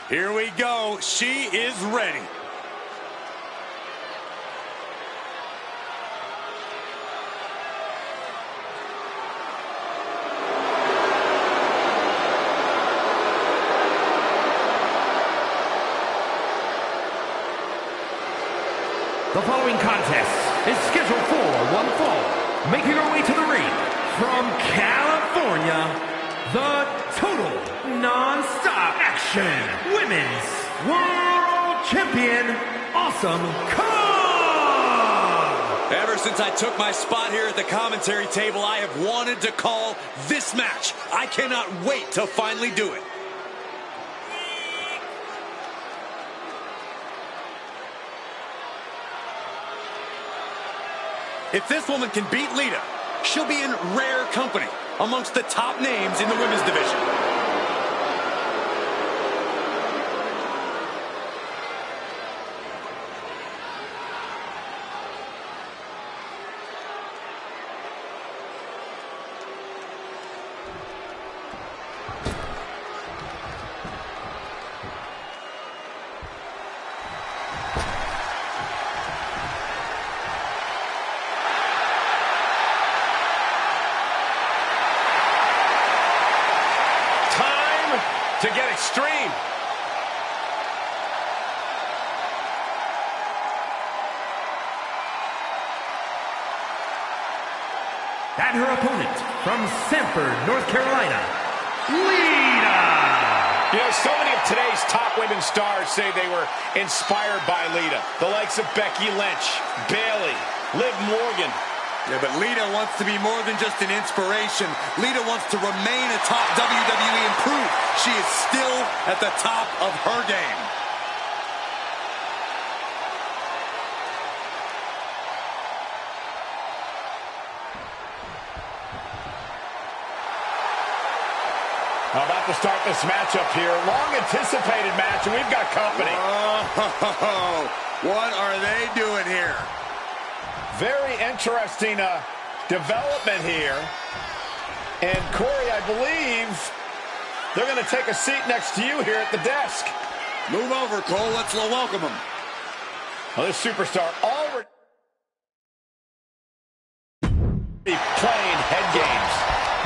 Here we go. She is ready. The following contest is scheduled for one fall. Making her way to the ring from California, the Total Non-Stop Action Women's World Champion, Awesome Kong! Ever since I took my spot here at the commentary table, I have wanted to call this match. I cannot wait to finally do it. If this woman can beat Lita, she'll be in rare company amongst the top names in the women's division. To get extreme. And her opponent from Sanford, North Carolina, Lita! You know, so many of today's top women stars say they were inspired by Lita. The likes of Becky Lynch, Bayley, Liv Morgan. Yeah, but Lita wants to be more than just an inspiration. Lita wants to remain a top WWE and prove she is still at the top of her game. About to start this matchup here. Long anticipated match, and we've got company. Oh, what are they doing here? Very interesting development here. And Corey, I believe they're going to take a seat next to you here at the desk. Move over, Cole. Let's welcome them. Well, this superstar already playing head games.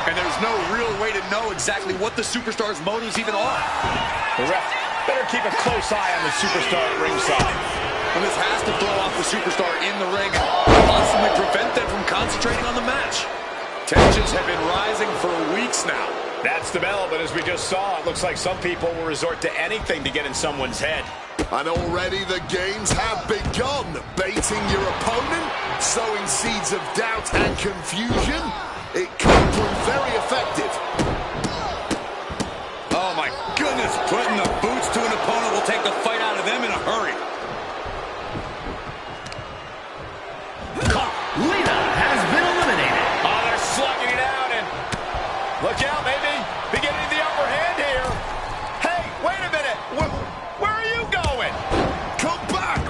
And there's no real way to know exactly what the superstar's motives even are. The ref better keep a close eye on the superstar at ringside. And this has to throw off the superstar in the ring and possibly prevent them from concentrating on the match. Tensions have been rising for weeks now. That's the bell, but as we just saw, it looks like some people will resort to anything to get in someone's head. And already the games have begun. Baiting your opponent, sowing seeds of doubt and confusion. It can prove very effective. Oh my goodness, putting the boots to an opponent will take the fight out of them in a hurry. Lita has been eliminated. Oh, they're slugging it out, and look out, maybe beginning the upper hand here. Hey, wait a minute. Where are you going? Come back.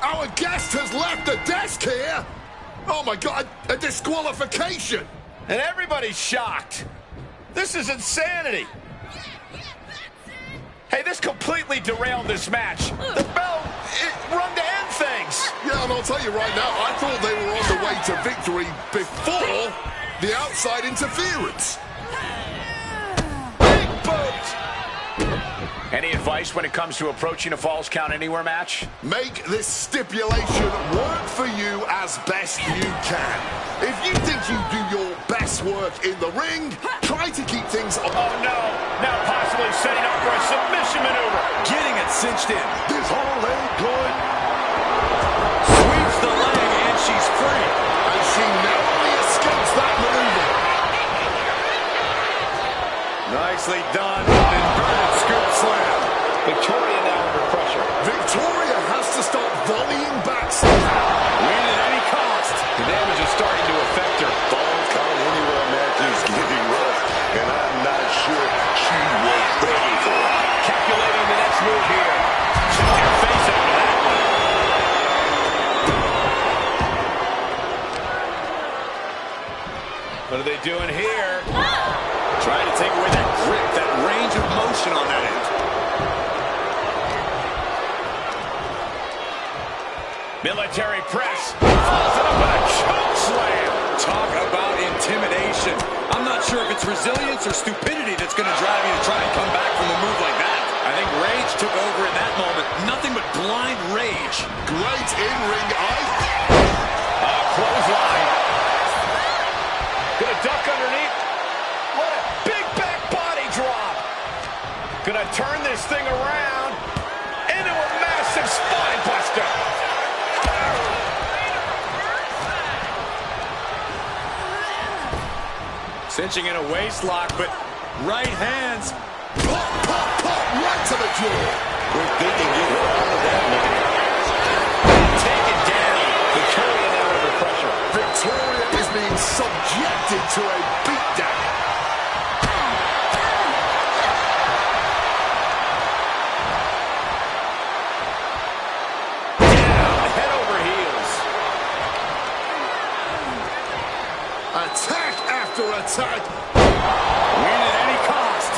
Our guest has left the desk here. Oh my God, a disqualification. And everybody's shocked. This is insanity. Hey, this completely derailed this match. The bell, it run to end things. Yeah, and I'll tell you right now, I thought they were on the way to victory before the outside interference. Big boot. Any advice when it comes to approaching a Falls Count Anywhere match? Make this stipulation work for you as best you can. If you think you do your best work in the ring, try to keep things... Oh, no. Now possibly setting up for a submission maneuver. Getting it cinched in. This whole ain't good. Sweeps the leg, and she's free. And she narrowly escapes that maneuver. Nicely done. Inverted scoop slam. Victoria now under pressure. Victoria has to start volleying back somehow. Win at any cost. The damage is starting to affect her. Falls Count Anywhere match is getting rough, and I'm not sure she was ready for it. Calculating the next move here. Check your face out of that one. What are they doing here? Trying to take away that grip, that range of motion on that end. Military press. Follows it up with a choke slam. Talk about intimidation. I'm not sure if it's resilience or stupidity that's going to drive you to try and come back from a move like that. I think rage took over in that moment. Nothing but blind rage. Great in-ring eye. Clothesline. Gonna duck underneath. What a big back body drop. Gonna turn this thing around into a massive spine buster. Cinching in a waist lock, but right hands. Pop, pop, pop, right to the jaw. Quick thinking, get out of that. Taken down. Victoria now under pressure. Victoria is being subjected to a beatdown. Down, head over heels. Attack after attack. Win at any cost.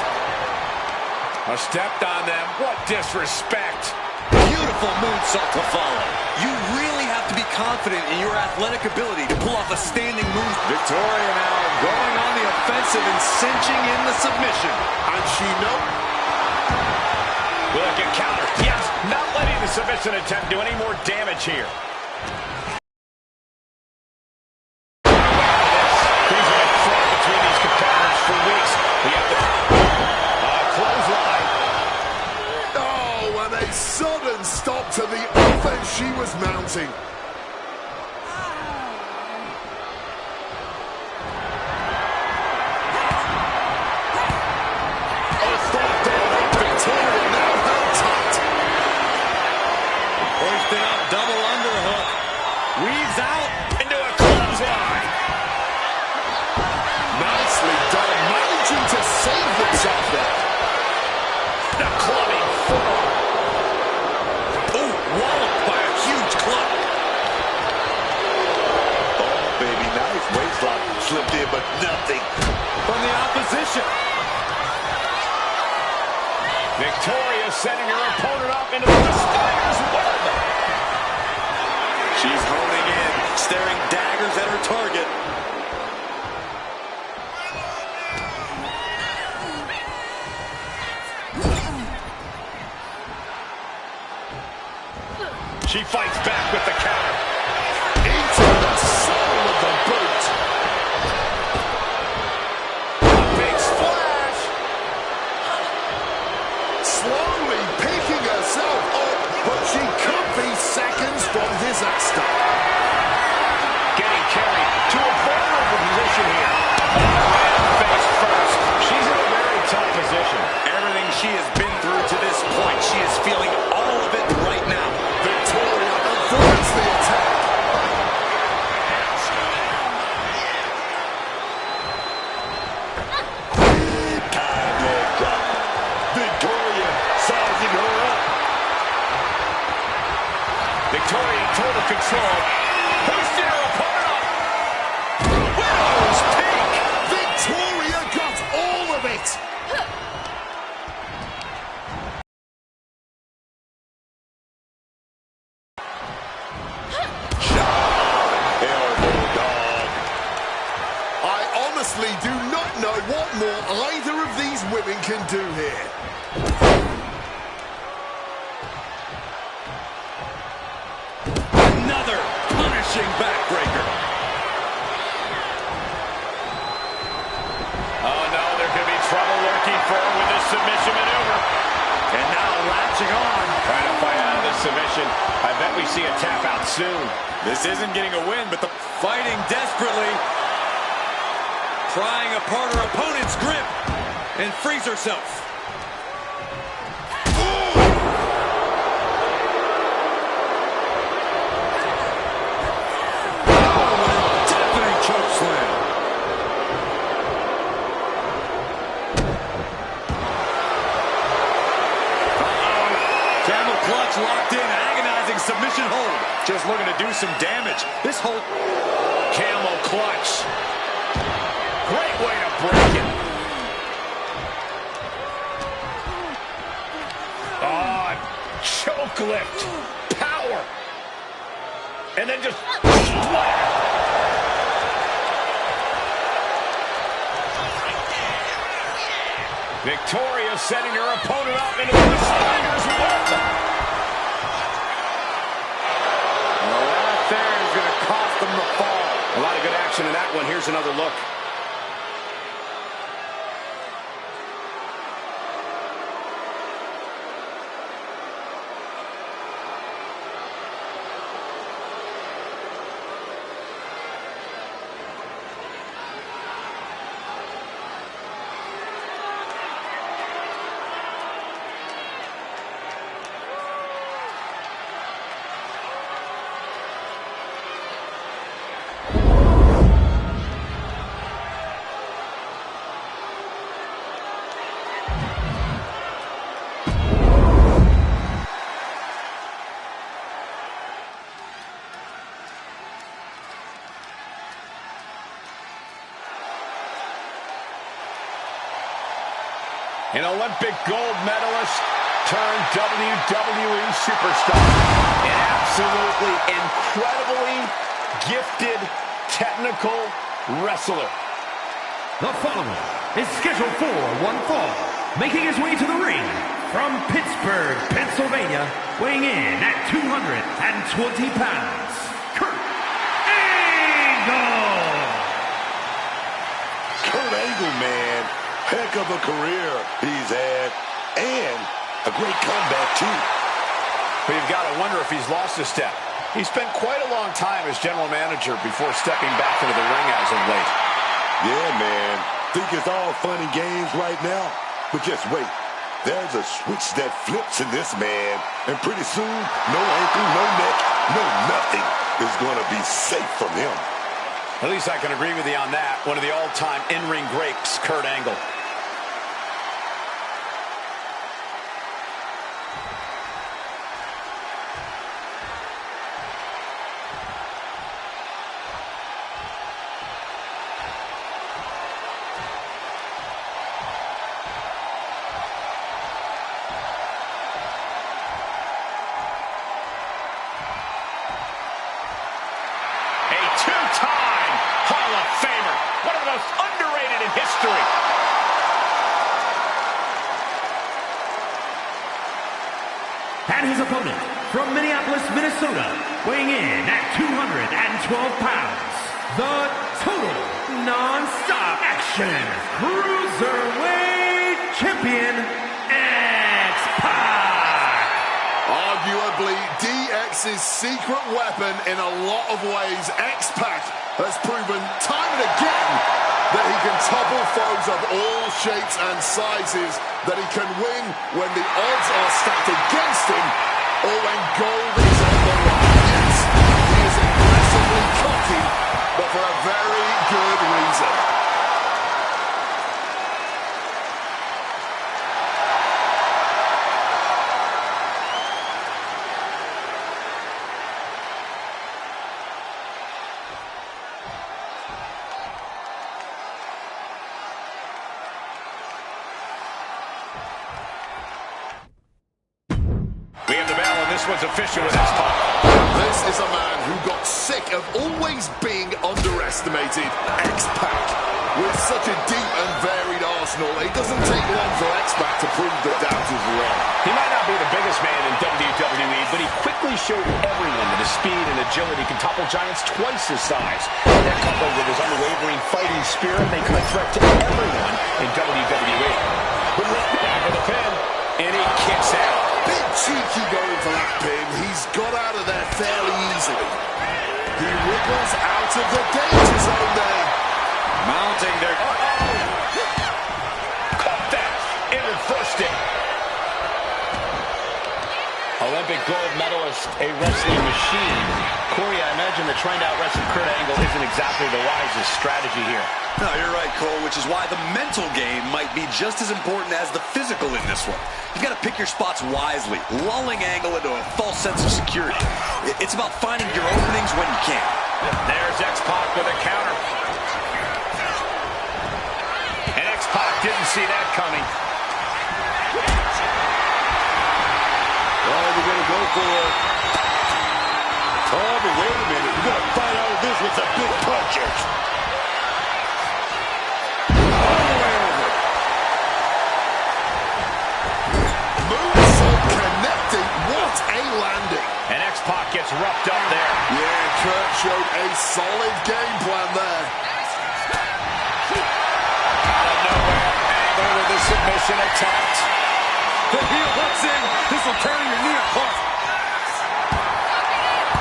Stepped on them. What disrespect. Beautiful moonsault to follow. You really have to be confident in your athletic ability to pull off a standing move. Victoria now going on the offensive and cinching in the submission. And she knows. Will it get countered? Yes. Not letting the submission attempt do any more damage here. Things have been fraught between these competitors for weeks. We have the clothesline. Oh, and a sudden stop to the offense she was mounting. Victoria now held tight. Hoisted up, double underhook. Weaves out. Into a clothesline. Nicely done, managing to save themselves there. The clubbing forearm. Ooh, walloped by a huge club. Oh, baby, nice waistlock slipped in, but nothing From the opposition. Victoria sending her opponent up into the spider's web. She's honing in, staring daggers at her target. She fights back with the counter. Into the sole of the boot. Big splash. Slowly picking herself up, but she could be seconds from disaster. Getting carried to a vulnerable position here. Face first. She's in a very tough position. Everything she has been through to this point, she is feeling all of it right now. Victoria avoids the attack. big time leg drop. Victoria sizing her up. Victoria in total control. Hoisting her opponent up. Widow's peak. Victoria got all of it. Elbow dog. I honestly do not know what more either of these women can do here. Another punishing backbreaker. Oh no, there could be trouble lurking for her with this submission maneuver. And now latching on. Trying to fight out of this submission. I bet we see a tap out soon. This isn't getting a win, but the fighting desperately. Prying apart her opponent's grip and frees herself. Deafening chokeslam. Camel clutch locked in, agonizing submission hold. Just looking to do some damage. This hold. Camel clutch. Great way to break it. Oh, choke lift. Power. and then just slap. Victoria setting her opponent up into the Slider's Web. Well, that there is going to cost them the fall. A lot of good action in that one. Here's another look. An Olympic gold medalist turned WWE superstar. An absolutely incredibly gifted technical wrestler. The following is scheduled for one fall. Making his way to the ring from Pittsburgh, Pennsylvania, weighing in at 220 pounds, Kurt Angle! Kurt Angle, man. Heck of a career he's had, and a great comeback, too. But you've got to wonder if he's lost a step. He spent quite a long time as general manager before stepping back into the ring as of late. Yeah, man. Think it's all fun and games right now. But just wait. There's a switch that flips in this man. And pretty soon, no ankle, no neck, no nothing is going to be safe from him. At least I can agree with you on that. One of the all-time in-ring greats, Kurt Angle. Two-time Hall of Famer. One of the most underrated in history. And his opponent from Minneapolis, Minnesota, weighing in at 212 pounds, the total non-stop action cruiserweight champion, X-Pac. Arguably, DX's secret weapon in a lot of ways, X-Pac has proven time and again that he can topple foes of all shapes and sizes, that he can win when the odds are stacked against him or when gold is on the line. Yes, he is aggressively cocky, but for a very good reason. This one's official with X-Pac. This is a man who got sick of always being underestimated. X-Pac. With such a deep and varied arsenal, it doesn't take long for X-Pac to prove the doubters wrong. He might not be the biggest man in WWE, but he quickly showed everyone that his speed and agility can topple giants twice his size. That coupled with his unwavering fighting spirit make him a threat to everyone in WWE. But back of the pin, and he kicks out. Big cheeky going for that pin. He's got out of there fairly easily. He wriggles out of the danger zone there. Mounting their... Caught that and reversed it. Olympic gold medalist, a wrestling machine. Corey, I imagine that trying to out-wrestle Kurt Angle isn't exactly the wisest strategy here. No, you're right, Cole, which is why the mental game might be just as important as the physical in this one. You got to pick your spots wisely, lulling Angle into a false sense of security. It's about finding your openings when you can. There's X-Pac with a counter. And X-Pac didn't see that coming. Oh, we're going to go for it. Oh, but wait a minute. We're going to fight out of this with some big punches. All the way over. Moonsault connecting. What a landing. And X-Pac gets roughed up there. Yeah, Kurt showed a solid game plan there. Out of nowhere, Angle with the submission attempt. The heel hooks in. This will tear your knee apart.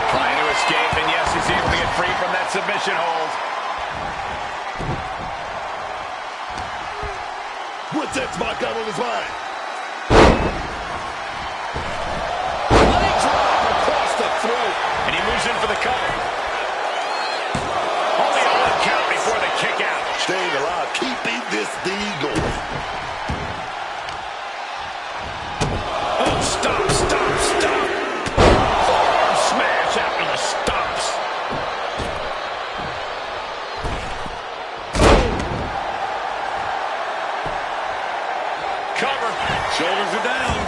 Trying to escape, and yes, he's able to get free from that submission hold. What's X-Pac got on his mind? Leg drop across the throat. And he moves in for the cover. Only a 1 count before the kick out. Staying alive, keeping this thing going. Oh, stop, stop, stop. Forearm smash after the stops. Cover. Shoulders are down.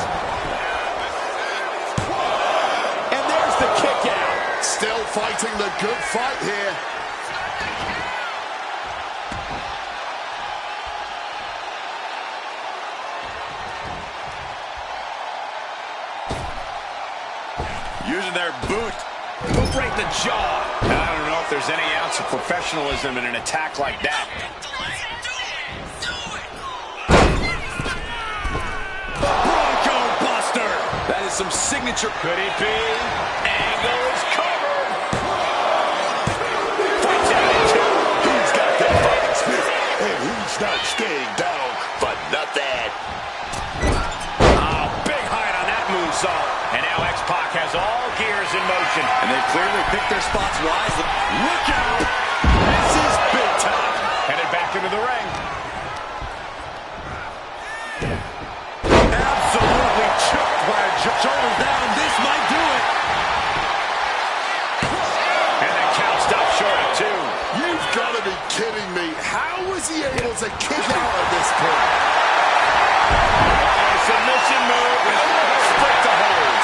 And there's the kick out. Still fighting the good fight here. Using their boot. Boot right in the jaw. I don't know if there's any ounce of professionalism in an attack like that. Bronco Buster. That is some signature. Could it be? Angle is covered. Fights out in two. He's got that fighting spirit, and he's not staying down for nothing. Oh, big height on that moonsault. And now X-Pac has all gears in motion. And they've clearly picked their spots wisely. Look out! This is big time. Headed back into the ring. Absolutely choked by a shoulder down. This might do it. And the count stops short of 2. You've got to be kidding me. How was he able to kick out at this point? Submission move. Split to hold.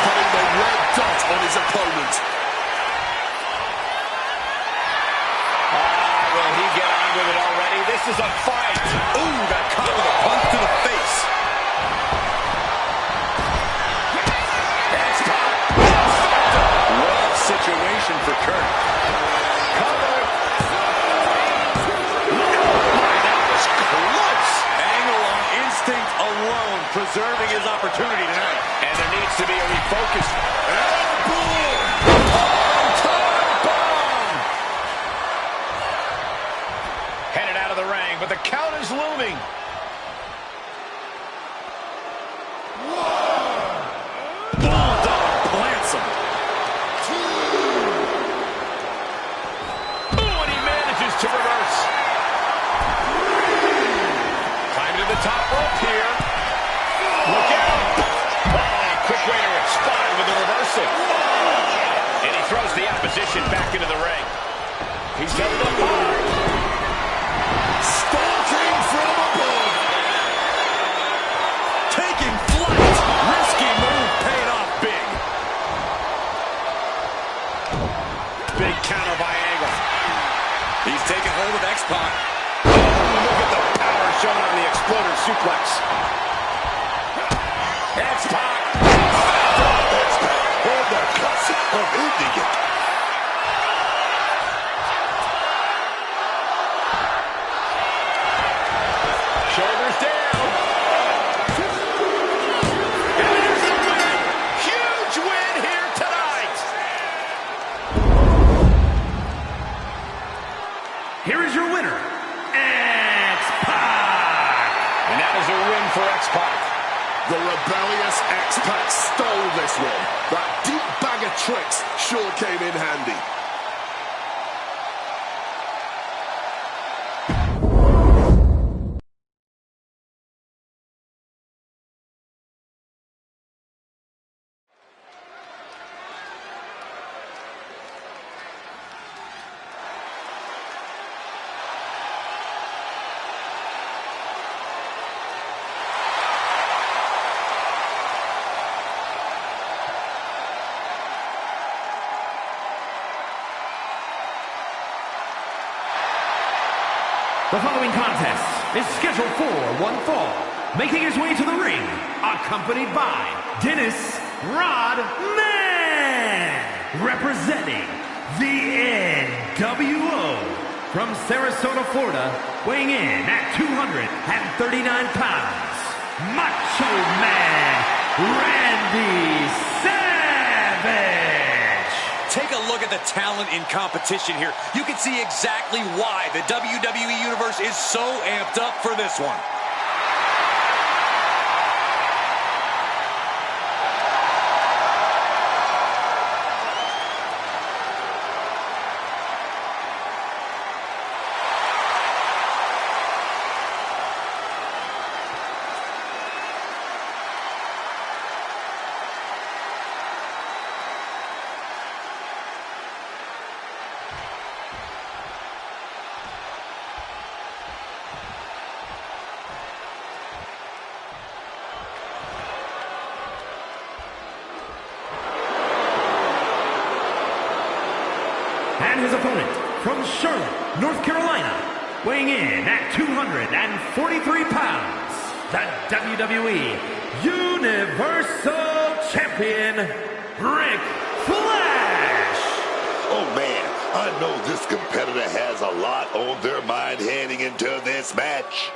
Putting the red dot on his opponent. Will he get on with it already? This is a fight. Ooh, got caught with a punch to the face. X-Pac. Rough situation for Kurt. Cover. That was close. Angle on instinct alone, preserving his opportunity tonight. And there needs to be a refocus. Headed out of the ring, but the count is looming. Bulldog plants him. Ooh, and he manages to reverse. Climbing to the top rope here. Look out. Oh, quick way to respond with the reversal. And he throws the opposition back into the ring. He's held up hard. Stalking from above. Taking flight. Risky move paid off big. Big counter by Angle. He's taking hold of X-Pac. Look at the power shown on the exploder suplex. X-Pac. On the cusp of ending it. Shoulders down. And there's the win. Huge win here tonight. Here is your winner, X-Pac. And that is a win for X-Pac. The rebellious X-Pac stole this one. That deep bag of tricks sure came in handy. The following contest is scheduled for one fall. Making his way to the ring, accompanied by Dennis Rodman, representing the NWO from Sarasota, Florida, weighing in at 239 pounds, Macho Man Randy Savage. Take a look at the talent in competition here. You can see exactly why the WWE Universe is so amped up for this one. And his opponent from Charlotte, North Carolina, weighing in at 243 pounds, the WWE Universal Champion, Ric Flair. Oh, man, I know this competitor has a lot on their mind heading into this match.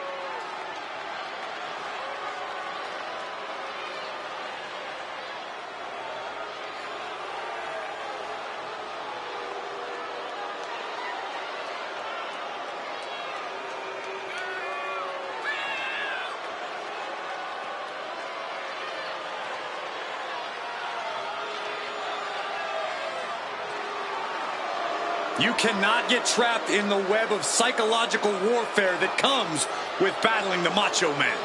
You cannot get trapped in the web of psychological warfare that comes with battling the Macho Man.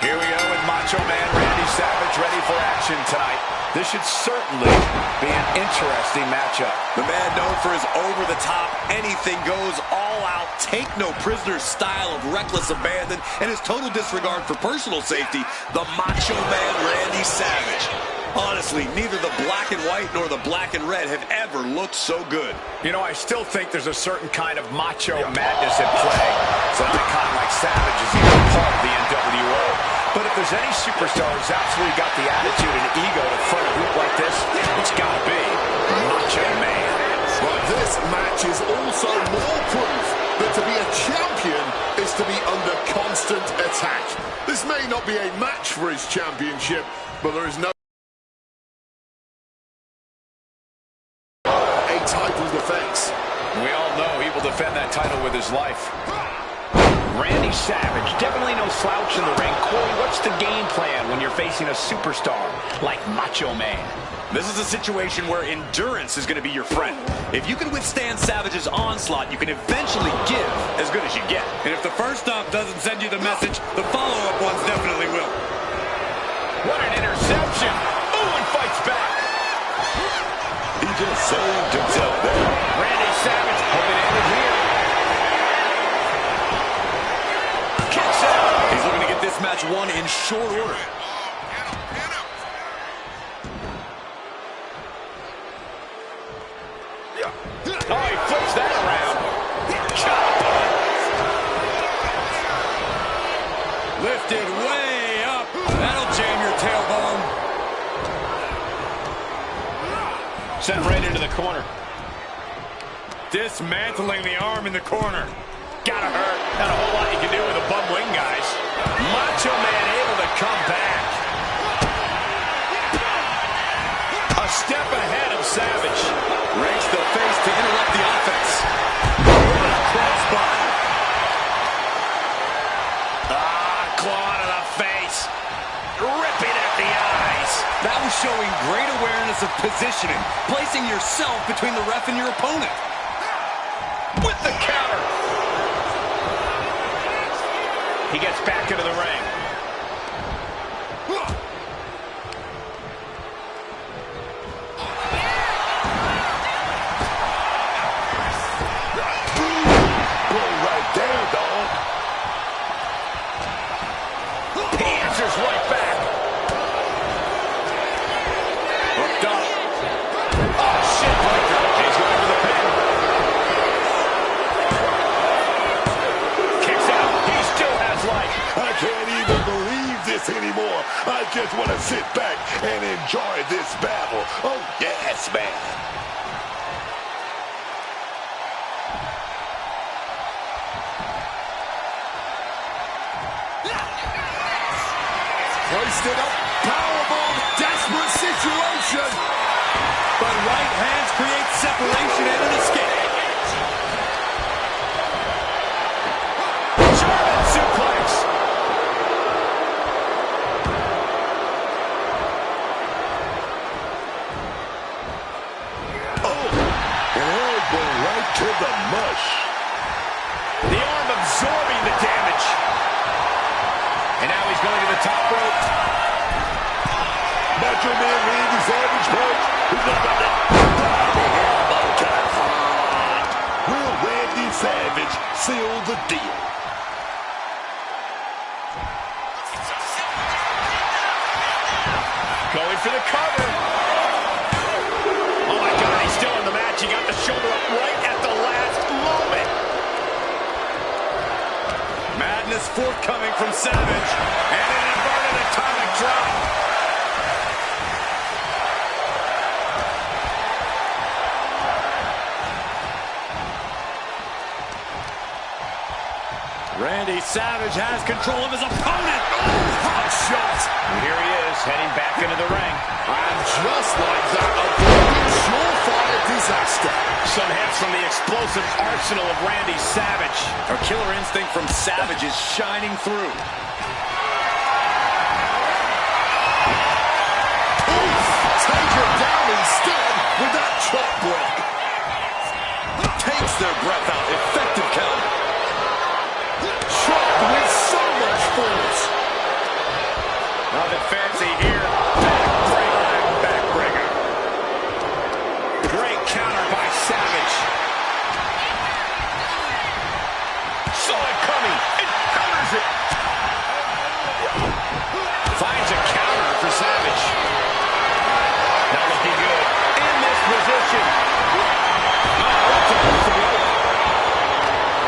Here we go with Macho Man Randy Savage ready for action tonight. This should certainly be an interesting matchup. The man known for his over-the-top, anything goes, all-out, take-no-prisoners style of reckless abandon and his total disregard for personal safety, the Macho Man Randy Savage. Honestly, neither the black and white nor the black and red have ever looked so good. You know, I still think there's a certain kind of macho madness at play. So an icon like Savage is even part of the NWO. But if there's any superstar who's absolutely got the attitude and ego to front a group like this, it's got to be Macho Man. But this match is also more proof that to be a champion is to be under constant attack. This may not be a match for his championship, but there is no title defense. We all know he will defend that title with his life. Randy Savage, definitely no slouch in the ring. Corey, what's the game plan when you're facing a superstar like Macho Man? This is a situation where endurance is going to be your friend. If you can withstand Savage's onslaught, you can eventually give as good as you get. And if the first stop doesn't send you the message, the follow-up ones definitely will. What an interception! Ooh, and fights back. He just saved himself there. Randy Savage hoping to end it here. Kicks out. He's looking to get this match won in short order. Oh, he flips that around. Lifted way up. That'll jam your tailbone. Sent right into the corner. Dismantling the arm in the corner. Gotta hurt. Not a whole lot you can do with a bum wing, guys. Macho Man able to come back. A step ahead of Savage. Rakes the face to interrupt the offense. What a crossbody. Claw to the face. Ripping at the eyes. That was showing great awareness of positioning, placing yourself between the ref and your opponent. With the counter. He gets back into the ring. this anymore. I just want to sit back and enjoy this battle. Oh, yes, man. Placed it up, powerbomb, desperate situation. But right hands create separation and an escape. German suplex. Oh, an elbow right to the mush. The arm absorbing the damage. And now he's going to the top rope. Macho Man Randy Savage punch. He's going to elbow to the heart. Will Randy Savage seal the deal? Going for the cover. Oh my God, he's still in the match. He got the shoulder up right at the last moment. Madness forthcoming from Savage. And an inverted atomic drop. Randy Savage has control of his opponent. Oh, hot shot. And here he is, heading back into the ring. And just like that, a bloody surefire disaster. Some hits from the explosive arsenal of Randy Savage. A killer instinct from Savage is shining through. Oof, take it down instead with that chop block. Takes their breath out. Effective counter. Chop with so much force. Nothing fancy here. Backbreaker. Great counter by Savage. Saw it coming. It counters it. Finds a counter for Savage. Not looking good. In this position.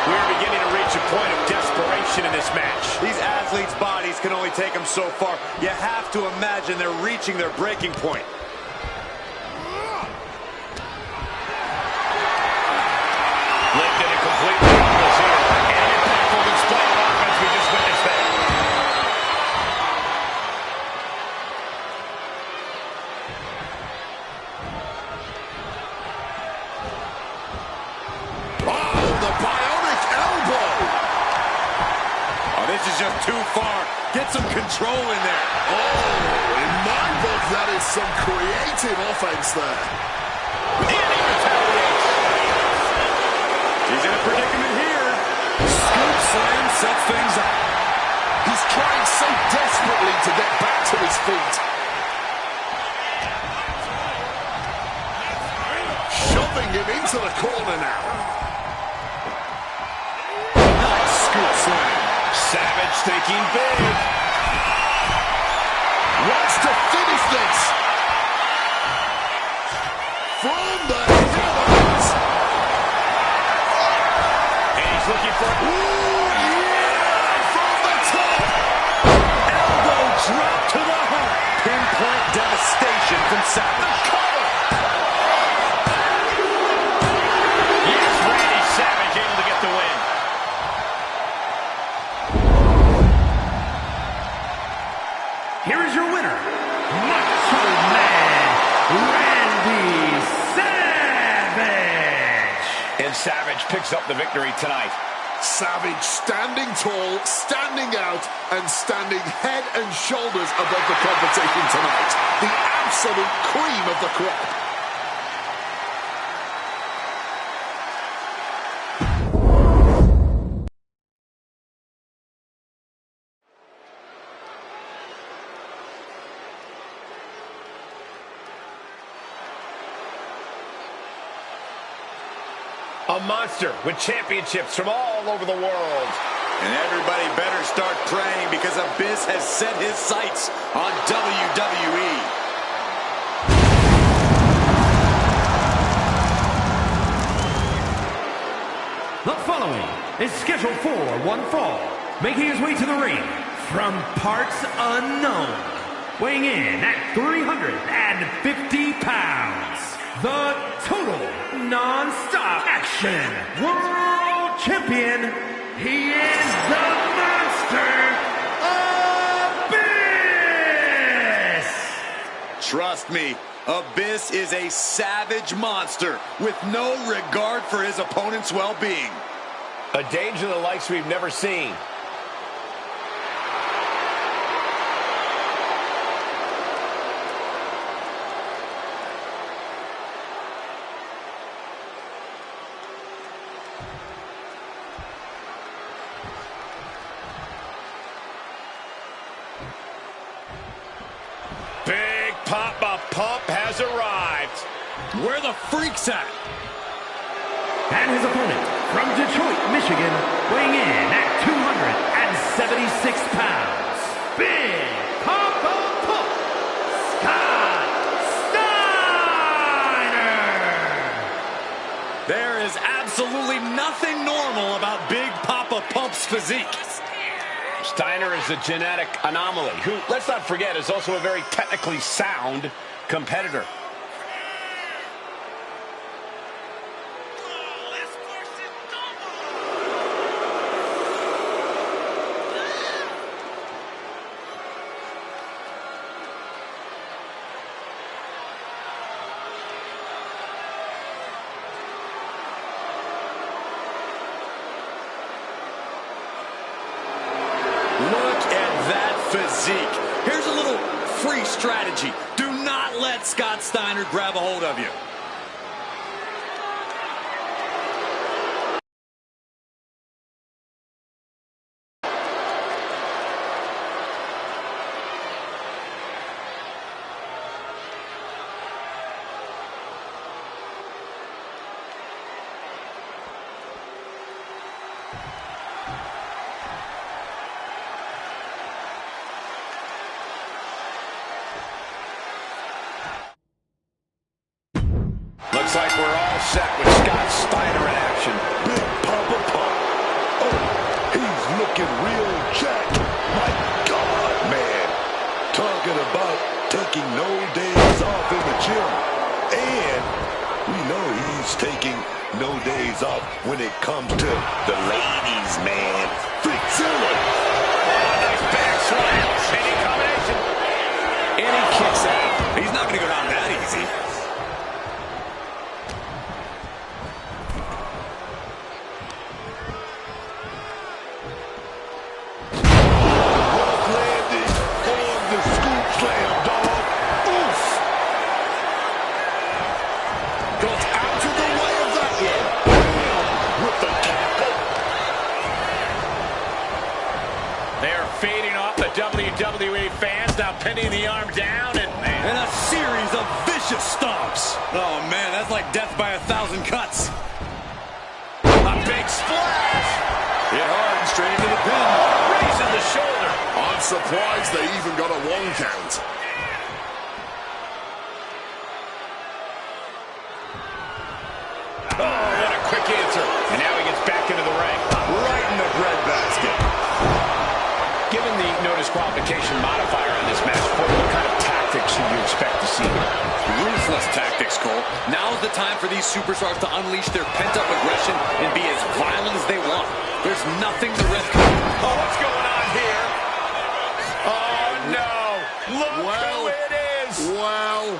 We're beginning to reach a point of desperation in this match. These athletes' bodies can only take them so far. You have to imagine they're reaching their breaking point. Lifted and completely helpless here. And impact will display of offense we just witnessed there. Oh, the bionic elbow. Oh, this is just too far. Get some control in there. Oh, in my book, that is some creative offense there. And he retaliates. He's in a predicament here. Scoop slam sets things up. He's trying so desperately to get back to his feet. Shoving him into the corner now. Nice scoop slam. Savage thinking big. Wants to finish this. From the heavens. And he's looking for... Ooh, yeah! From the top. Elbow drop to the heart. Pinpoint devastation from Savage. Yes, Randy Savage able to get the win. Here is your winner, Macho Man Randy Savage. And Savage picks up the victory tonight. Savage standing tall, standing out, and standing head and shoulders above the competition tonight. The absolute cream of the crop. A monster with championships from all over the world. And everybody better start praying because Abyss has set his sights on WWE. The following is scheduled for one fall, making his way to the ring from parts unknown, weighing in at 350 pounds, the total non-stop action world champion. He is the monster Abyss! Trust me, Abyss is a savage monster with no regard for his opponent's well-being. A danger the likes we've never seen. Big Papa Pump has arrived. Where the freak's at? And his opponent from Detroit, Michigan, weighing in at 276 pounds, Big Papa Pump, Scott Steiner! There is absolutely nothing normal about Big Papa Pump's physique. Steiner is a genetic anomaly who, let's not forget, is also a very technically sound competitor. Look at that physique. Here's a little free strategy. Do not let Scott Steiner grab a hold of you. Looks like we're all set with Scott Steiner in action. Big Papa Pump. Oh, he's looking real jacked. My God, man. Talking about taking no days off in the gym. And we know he's taking no days off when it comes to the ladies, man. Freakzilla. Nice back slam. Any combination. And he kicks out. He's not going to go down that easy. Fading off the WWE fans, now pinning the arm down, and a series of vicious stomps. Oh, man, that's like death by 1,000 cuts. A big splash. Hit hard and straight into the pin. Raising the shoulder. I'm surprised they even got a 1 count. Oh, what a quick answer. And now he gets back into the ring. Right in the breadbasket. Given the no disqualification modifier on this match, what kind of tactics should you expect to see? Ruthless tactics, Cole. Now's the time for these superstars to unleash their pent-up aggression and be as violent as they want. There's nothing the ref can do. Oh, what's going on here? Oh, no. Look who it is. Well.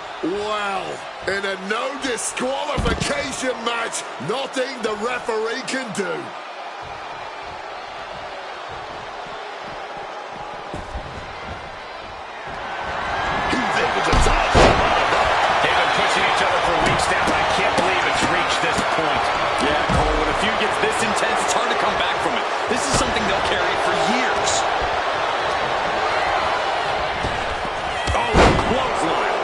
In a no disqualification match, nothing the referee can do. This intense, it's hard to come back from it. This is something they'll carry for years. Oh, clothesline.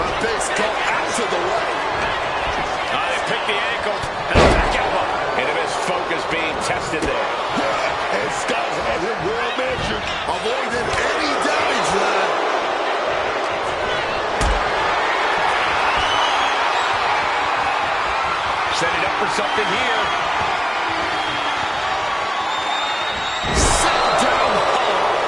Abyss got out of the way. They picked the ankle and a back elbow. And Abyss focus being tested there. Yeah, and Scott has it well measured. Avoided any damage there. Setting up for something here. Set down hard.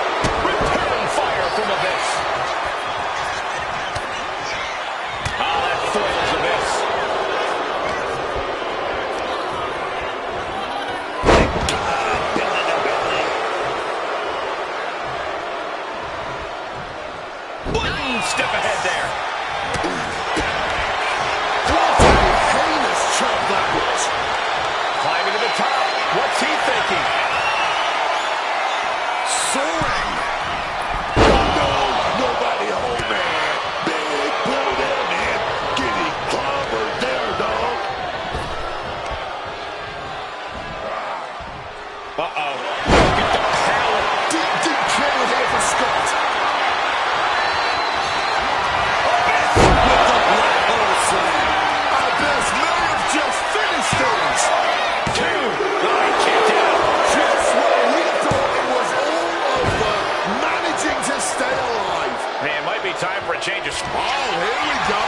changes. Oh, here we go.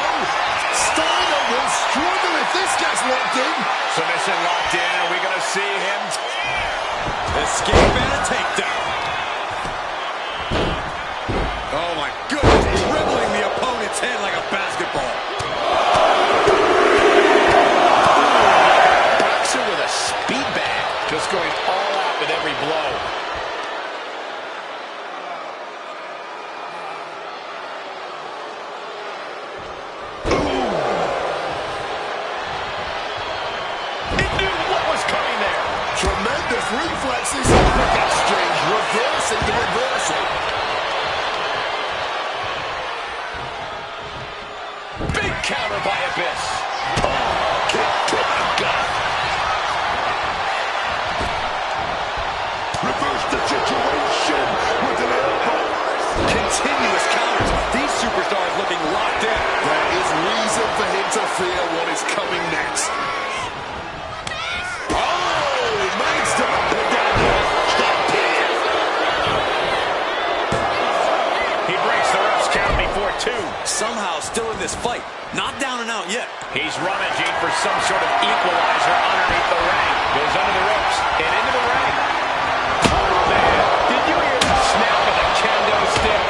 Steiner will struggle if this gets locked in. Submission locked in. Are we going to see him? Escape and a takedown. Oh, my goodness. Dribbling the opponent's head like a basketball. Boxer with a speed bag. Just going all out with every blow. Tremendous reflexes, quick exchange, reversing the reversal. Big counter by Abyss. Kick to the gut. Reverse the situation with an elbow. Continuous counters. These superstars looking locked in. There is reason for him to fear what is coming next. Somehow still in this fight. Not down and out yet. He's rummaging for some sort of equalizer underneath the ring. Goes under the ropes and into the ring. Oh, man. Did you hear the snap of the kendo stick?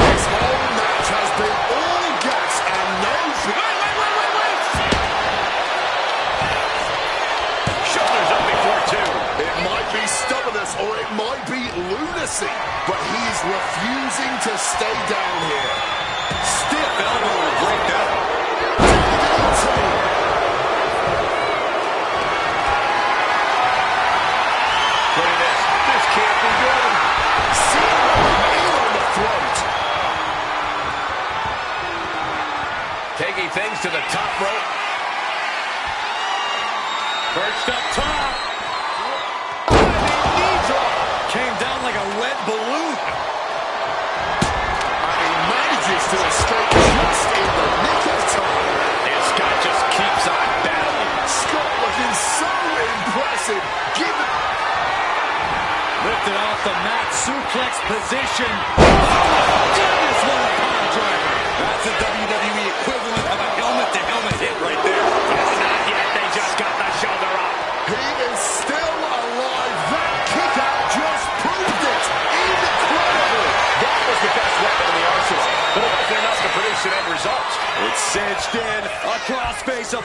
This whole match has been all gas and no... Wait! Shoulders up before two. It might be stubbornness or it might be lunacy, but he's refusing to stay down here. Stiff elbow will break down. Look at this. This can't be good. Knee on the throat. Taking things to the top rope. Perched up top. Came down like a lead balloon. And he manages to escape just in the nick of time. And Scott just keeps on battling. Scott looking so impressive. Lifted off the mat, suplex position. Oh, goodness, what a power driver. That's a WWE equivalent of a helmet-to-helmet hit right there. Not yet. They just got the shoulder up. He is still alive. That kick out just proved it. Incredible. That was the best weapon in the arsenal, but it wasn't enough to produce an end result. It's cinched in. A crossface up.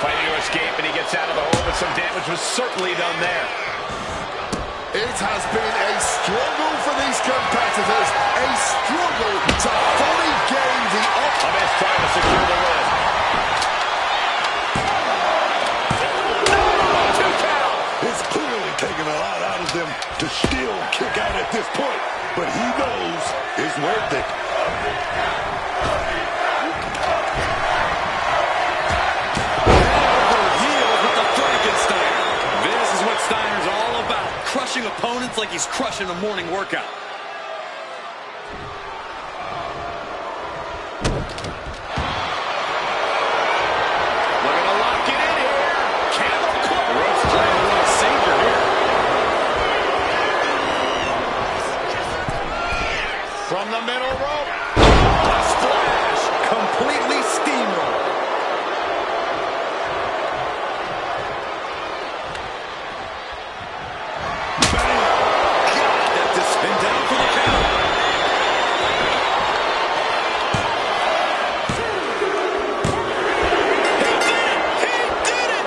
Fighting to escape, and he gets out of the hole, but some damage was certainly done there. It has been a struggle for these competitors. A struggle to fully gain the Abyss trying to secure the win. It's clearly taking a lot out of them to still kick out at this point, but he knows it's worth it. This is what Steiner's all about. Crushing opponents like he's crushing a morning workout. Looking to lock it in here. Camel clutch. Rope's playing a little safer here. From the middle rope. A splash. Completely steamrolled. And down for the count. He did it! He did it!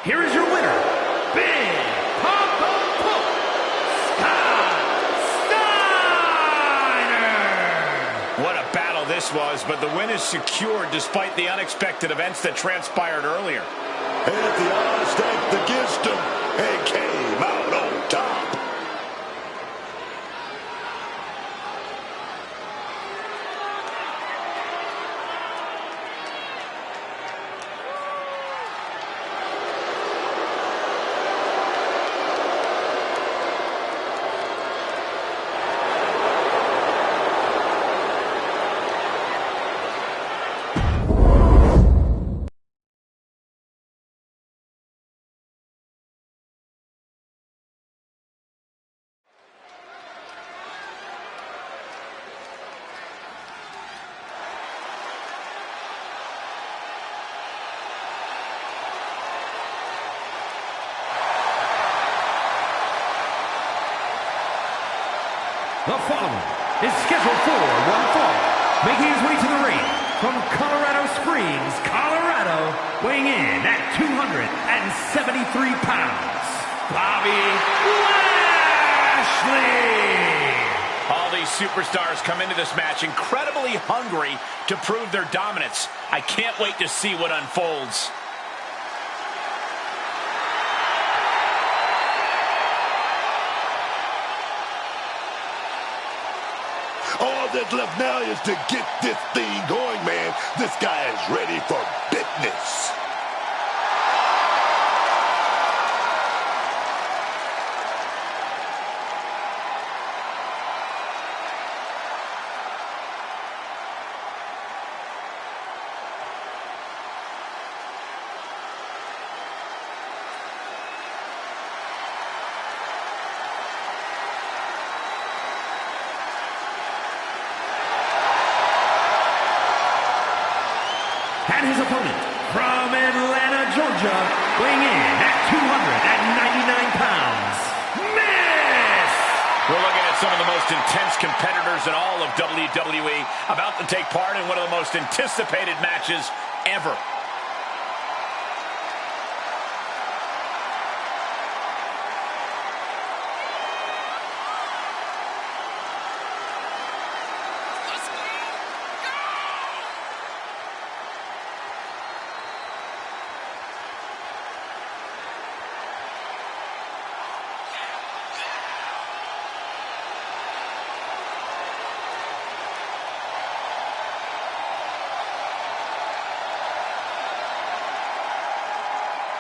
Here is your winner, Big Papa Pump, Scott Steiner. What a battle this was, but the win is secured despite the unexpected events that transpired earlier. And the odds stacked against him and came out on top. The following is scheduled for one fall, making his way to the ring from Colorado Springs, Colorado, weighing in at 273 pounds, Bobby Lashley. All these superstars come into this match incredibly hungry to prove their dominance. I can't wait to see what unfolds. All that's left now is to get this thing going, man. This guy is ready for business. And his opponent, from Atlanta, Georgia, weighing in at 299 pounds, Miss! We're looking at some of the most intense competitors in all of WWE about to take part in one of the most anticipated matches ever.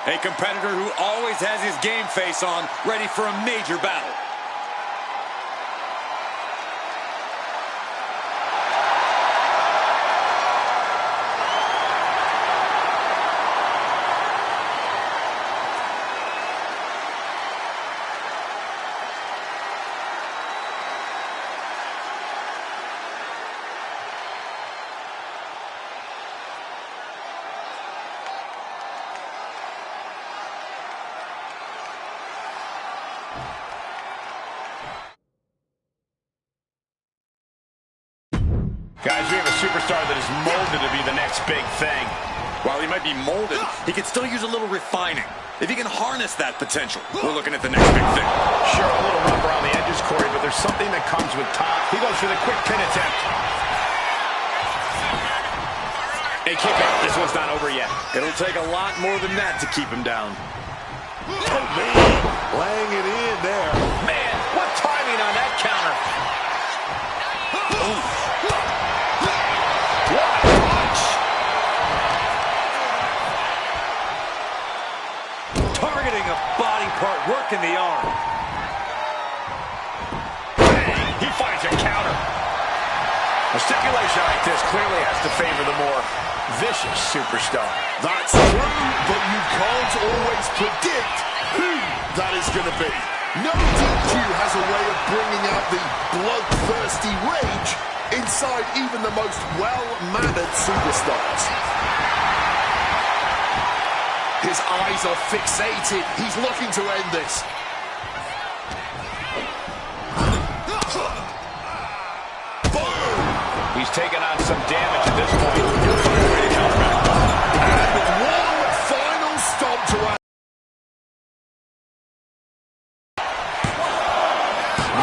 A competitor who always has his game face on, ready for a major battle. Guys, we have a superstar that is molded to be the next big thing. While he might be molded, he could still use a little refining. If he can harness that potential, we're looking at the next big thing. Sure, a little rough around the edges, Corey, but there's something that comes with time. He goes for the quick pin attempt. Hey, kick out. This one's not over yet. It'll take a lot more than that to keep him down. Oh, man. Laying it in there. Man, what timing on that counter. Ooh. Targeting a body part, working the arm. Bang, he finds a counter. A stipulation like this clearly has to favor the more vicious superstar. That's true, but you can't always predict who that is going to be. No DQ has a way of bringing out the bloodthirsty rage inside even the most well-mannered superstars. His eyes are fixated. He's looking to end this. Boom! He's taken on some damage at this point. He'll find a way to counteract. And one final stop to end.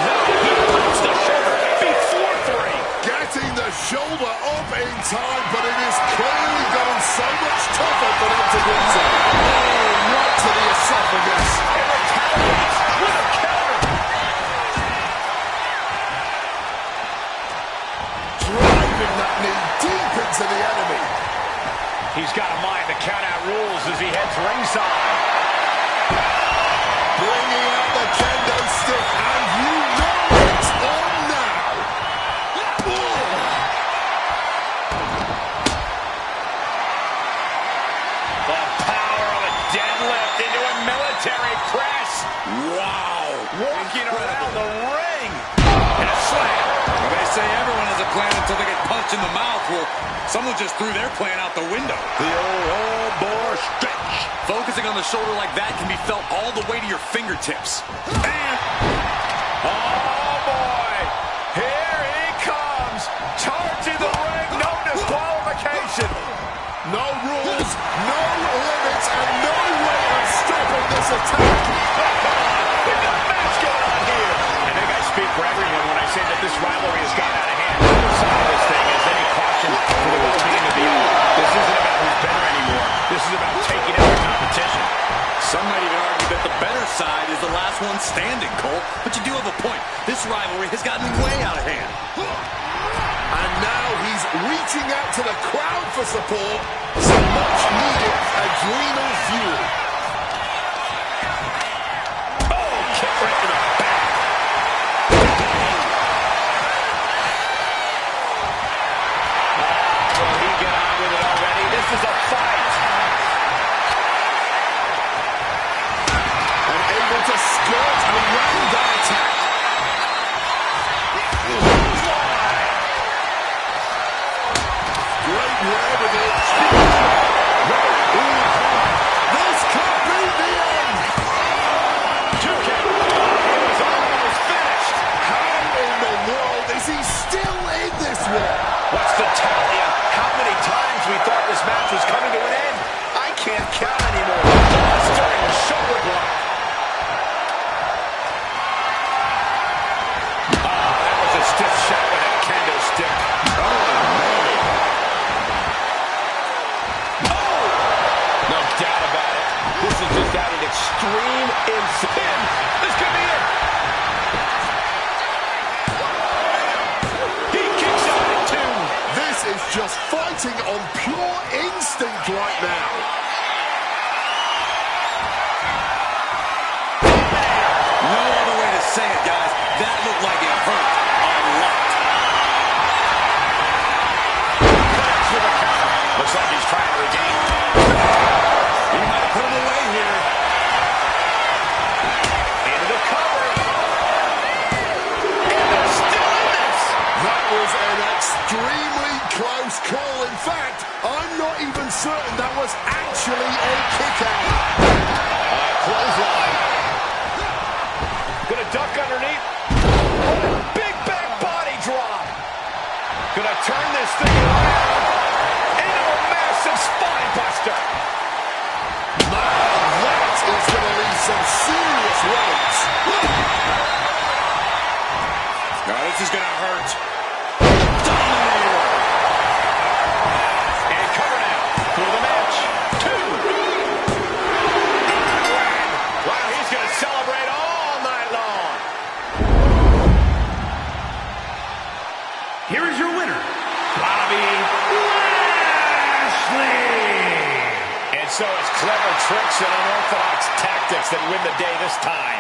No, he pops the shoulder before three. Getting the shoulder up in time, but it is clearly gotten so much tougher for them to beat him. Oh, right to the esophagus. And retaliates with a counter. Driving that knee deep into the enemy. He's got to mind the count-out rules as he heads ringside. Bringing out the kendo stick, and you know it's on now. The power of a deadlift into a military press. Wow. Walking around the ring. And a slam. Well, they say everyone has a plan until they get punched in the mouth. Well, someone just threw their plan out the window. The old boar stretch. Focusing on the shoulder like that can be felt all the way to your fingertips. And Oh, boy. the ring. No disqualification. No rules, no limits, and no way of stopping this attack. We've got a match going on here. I think I speak for everyone when I say that this rivalry has got out of hand. The other side of this thing is any caution for the well-being of the other. This isn't about who's better anymore. This is about taking out the competition. Some might even argue that the better side is the last one standing, Cole. But you do have a point. This rivalry has gotten way out of hand. And now he's reaching out to the crowd for support. Some much-needed adrenal fuel. Oh, kick right to the back. Will he get on with it already? This is a fight. And able to skirt around that attack. Great wherewithal. This could be the end. Two count. He was almost finished. How in the world is he still in this one? What's the tally of how many times we thought this match was coming to an end? I can't count anymore. Buster and shoulder block. Oh, that was a stiff shot with a kendo stick. No doubt about it. This is just adding extreme insane. This could be it. He kicks out at two. This is just fighting on pure instinct right now. No other way to say it, guys. That looked like it hurt a lot. Connects with a counter. Looks like he's trying to regain. He might have put him away here. Into the cover. And they're still in this. That was an extremely close call. In fact, I'm not even certain that was actually a kick out. Clothesline. Gonna duck underneath. Oh, big back body drop. Gonna turn this thing around into a massive spine buster. That is going to leave some serious welts. Now this is going to hurt. And cover now for the match. Two. Wow, he's gonna celebrate all night long. Here is your winner, Bobby Lashley. And so it's clever tricks and unorthodox tactics that win the day this time.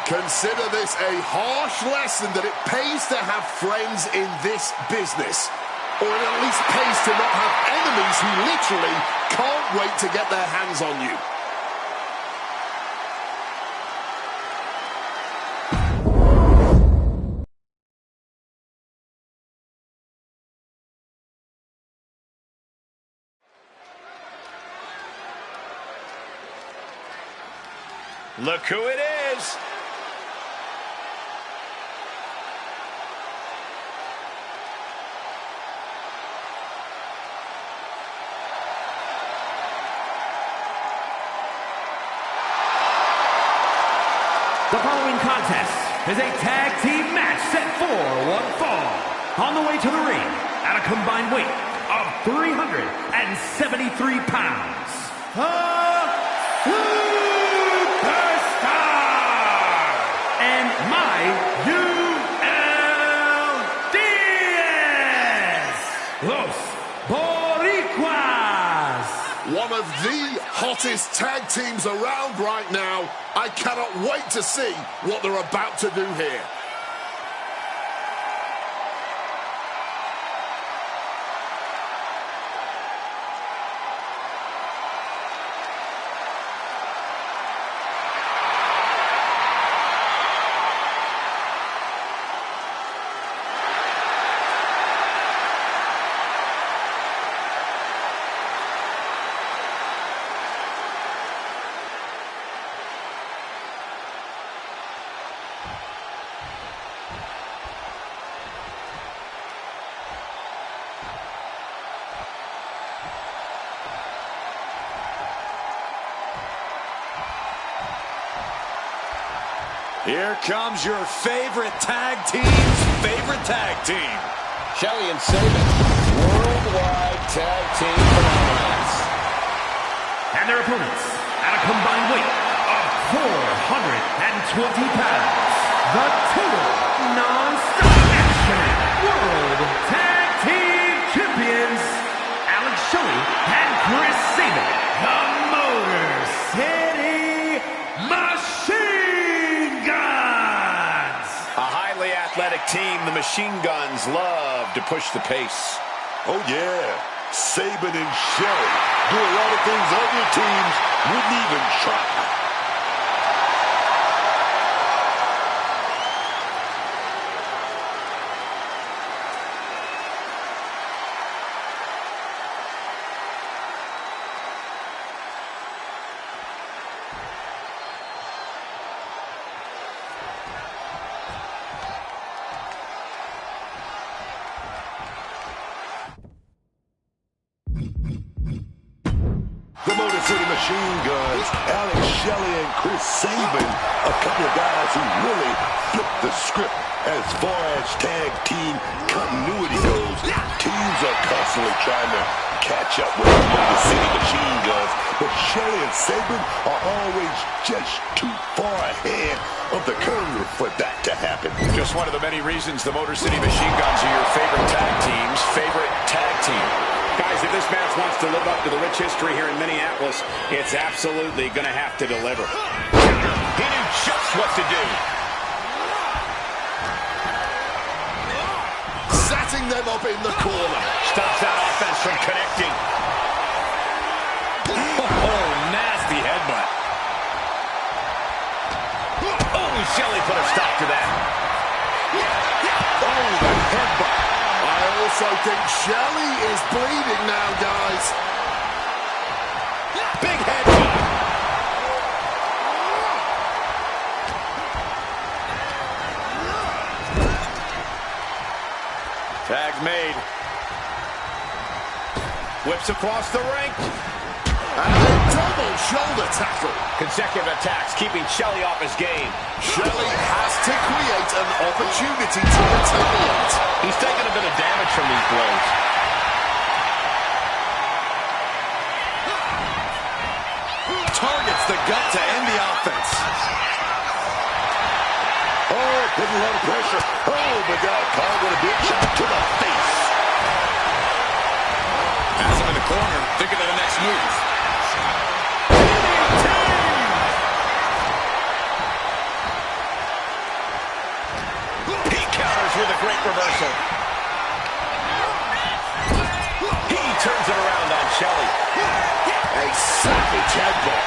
Consider this a harsh lesson that it pays to have friends in this business. Or it at least pays to not have enemies who literally can't wait to get their hands on you. Look who it is. The following contest is a tag team match set for one fall. On the way to the ring at a combined weight of 373 pounds. The Superstar and my ULDS Los Boricuas. One of the hottest tag teams around right now. I cannot wait to see what they're about to do here. Here comes your favorite tag team's favorite tag team. Shelley and Sabin, worldwide tag team phenomenons. And their opponents, at a combined weight of 420 pounds, the Total Non-Stop Action World Tag Team Champions, Alex Shelley and Chris Sabin, the Motor City Machine Guns. A highly athletic team, the Machine Guns love to push the pace. Oh, yeah. Sabin and Shelley do a lot of things other teams wouldn't even try. The Motor City Machine Guns, Alex Shelley and Chris Sabin, a couple of guys who really flipped the script as far as tag team continuity goes. Teams are constantly trying to catch up with the Motor City Machine Guns, but Shelley and Sabin are always just too far ahead of the curve for that to happen. Just one of the many reasons the Motor City Machine Guns are your favorite tag team's favorite tag team. Guys, if this match wants to live up to the rich history here in Minneapolis, it's absolutely going to have to deliver. He knew just what to do. Setting them up in the corner. Stops that offense from connecting. Oh, nasty headbutt. Oh, Shelley put a stop to that. Oh, the headbutt. I also think Shelley is bleeding now, guys. Big headbutt. Tag's made. Whips across the ring. And a double shoulder tackle. Consecutive attacks, keeping Shelley off his game. Shelley has to create an opportunity to retaliate. He's taking a bit of damage from these blows. Targets the gut to end the offense. Oh, putting a lot of pressure. Oh, but got caught with a big shot to the face. Has him in the corner, thinking of the next move. He counters with a great reversal. He turns it around on Shelley. A savage headbutt.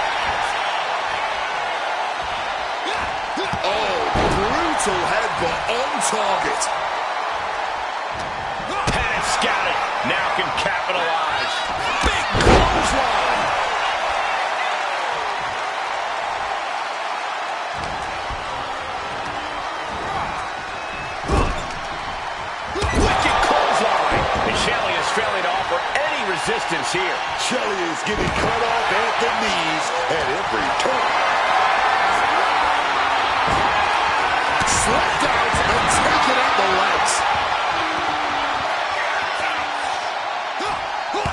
Oh, brutal headbutt on target. Panic scouted. Now can capitalize. Big clothesline. Wicked clothesline. And Shelley is failing to offer any resistance here. Shelley is getting cut off at the knees at every turn. Slapped out and taken out the legs.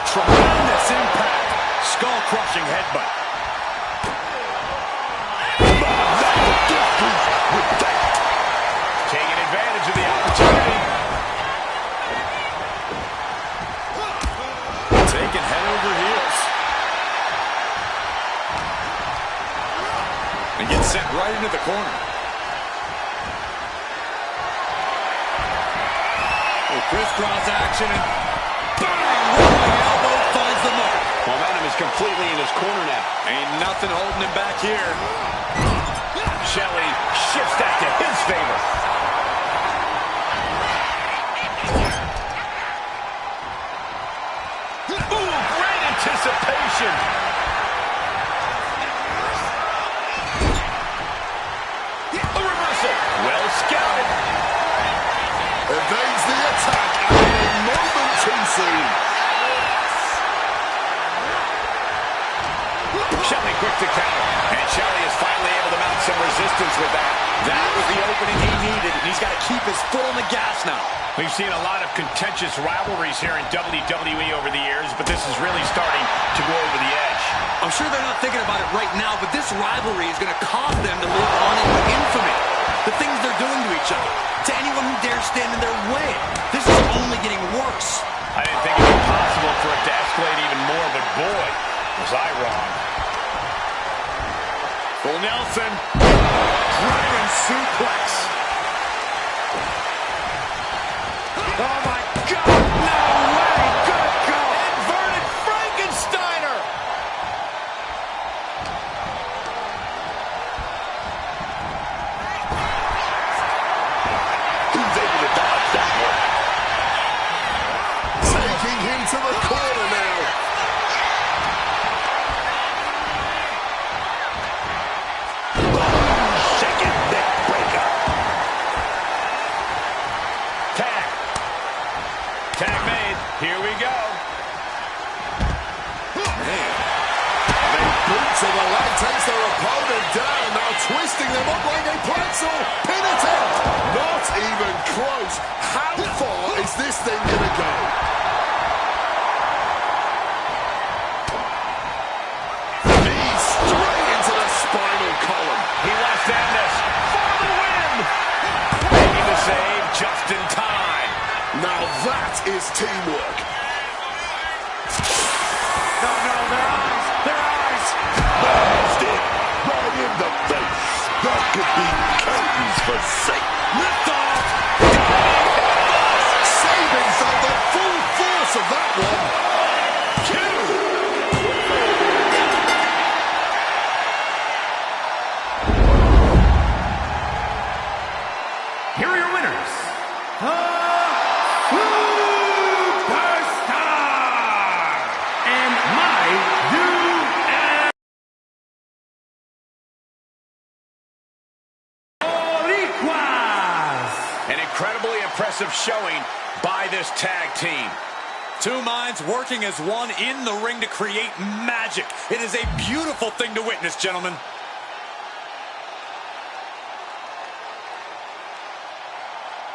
Tremendous impact. Skull-crushing headbutt. With that. Taking advantage of the opportunity. Taking head over heels. And gets sent right into the corner. Crisscross action and bang! Rolling elbow finds the mark. Momentum is completely in his corner now. Ain't nothing holding him back here. Shelley shifts that to his favor. Ooh, great anticipation. A reversal. Well scouted. Evades the attack and a moment too soon. Shelley quick to counter. And Shelley is finally able to mount some resistance with that. That was the opening he needed, and he's got to keep his foot on the gas now. We've seen a lot of contentious rivalries here in WWE over the years, but this is really starting to go over the edge. I'm sure they're not thinking about it right now, but this rivalry is going to cause them to move on into infamy. The things they're doing to each other, to anyone who dares stand in their way. This is only getting worse. I didn't think it was possible for it to escalate even more, but boy, was I wrong. Full Nelson. Dragon suplex. Oh, my God. No way. Good God. Inverted Frankensteiner. He's able to dodge that one. Taking him to the corner now. Shaking neck breaker. Tag. Tag made. Here we go. Boot to the leg takes their opponent down. Now twisting them up like a pretzel. Pin attempt. Not even close. How far is this thing going to go? Knee straight into the spinal column. He left-handed this for the win. Making the save just in time. Now that is teamwork. No, their eyes. Their eyes. Bounced it right in the face. That could be curtains for sake. Lift off. Saving felt the full force of that one. Here are your winners. The Superstar and my U.S. Boricuas. An incredibly impressive showing by this tag team. Two minds working as one in the ring to create magic. It is a beautiful thing to witness, gentlemen.